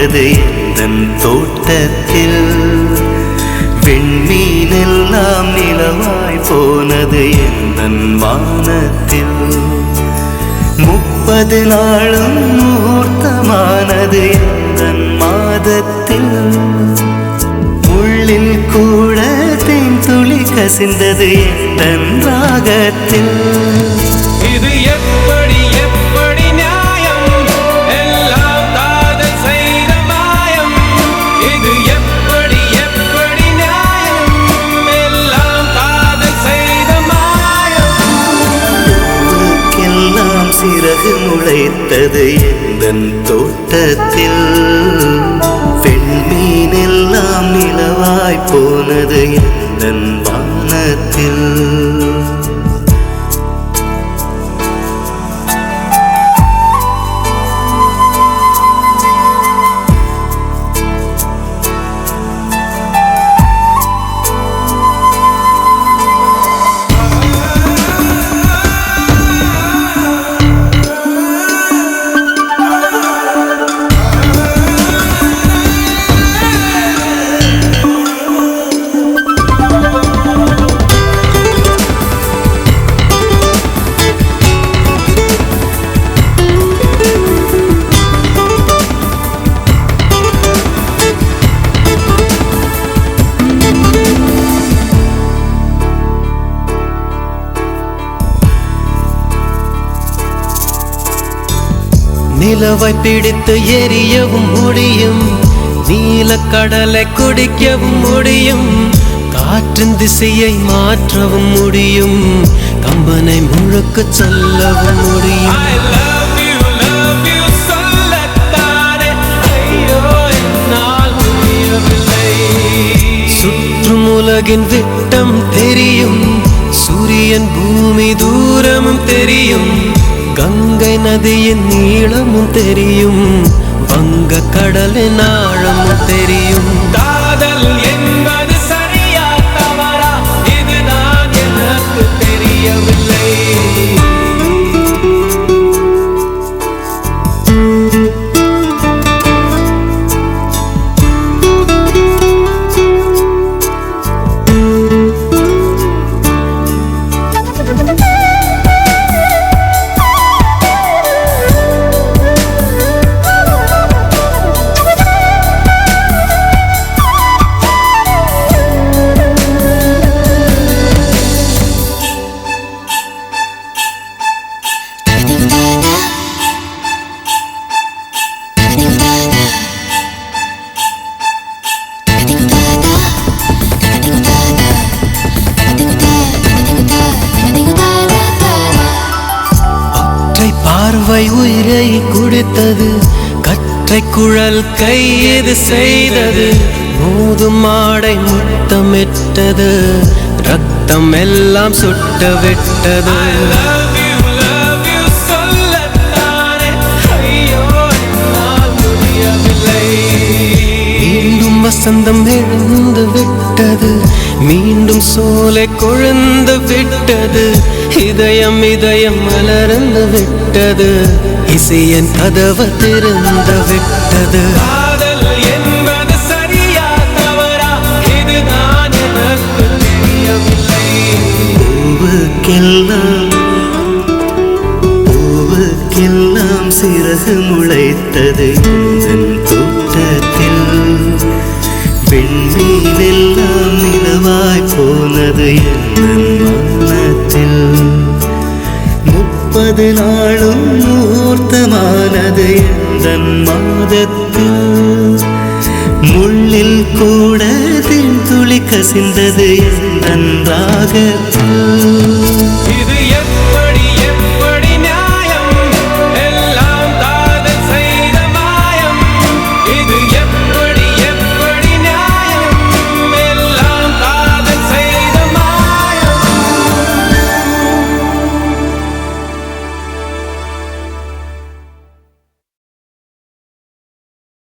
முளைத்தது எந்தன் தோட்டத்தில். வெண்மீனெல்லாம் நிலவாய் போனது எந்தன் வானத்தில். 30 நாளும் முகூர்த்தமானது எந்தன் மாதத்தில். முள்ளில் கூட தேன் துளி கசிந்தது எந்தன் ராகத்தில். இது எப்படி எப்படி நியாயம்? எல்லாம் காதல் செய்த மாயம். இது எப்படி எப்படி நியாயம்? எல்லாம் காதல் செய்த மாயம். பூவுக்கெல்லாம் சிறகு முளைத்தது எந்தன் தோட்டத்தில். வெண்மீனெல்லாம் நிலவாய் போனது எந்தன் வானத்தில். நிலவை பிடித்து எரியவும் முடியும், நீலக்கடலை குடிக்கவும் முடியும், காற்றின் திசையை மாற்றவும் முடியும், கம்பனை முழுக்க சொல்லவும் முடியும். I love you சொல்லத்தானே ஐயோ என்னால் முடியவில்லை. சுற்றும் உலகின் விட்டம் தெரியும், சூரியன் பூமி தூரமும் தெரியும், கங்கை நதியின் நீளமும் தெரியும், வங்க கடலின் ஆழமும் தெரியும். காதல் என்பது சரியா தவறா? இதுதான் எனக்கு தெரியவில்லை. பார்வை உயிரை குடித்தது, கற்றை குழல் கையது செய்தது, மோதும் மாடை முத்தமிட்டது, ரத்தம் எல்லாம் சுட்ட விட்டது. love you சொல்லத்தானே ஐயோ என்னால் முடியவில்லை. மீண்டும் வசந்தம் எழுந்து விட்டது, மீண்டும் சோலை கொழுந்து விட்டது, இதயம் இதயம் மலர்ந்து விட்டது, இசையன் கதவு திறந்து விட்டது. காதல் என்பது சரியா தவறா? இதுதான் எனக்கு தெரியவில்லை. பூவுக்கெல்லாம் சிறகு முளைத்தது எந்தன் தோட்டத்தில். வெண்மீனெல்லாம் நிலவாய் போனது எந்தன் வானத்தில். 30 நாளும் முகூர்த்தமானது எந்தன் மாதத்தில். முள்ளில் கூட தென் துளி கசிந்தது எந்தன் ராகத்தில்.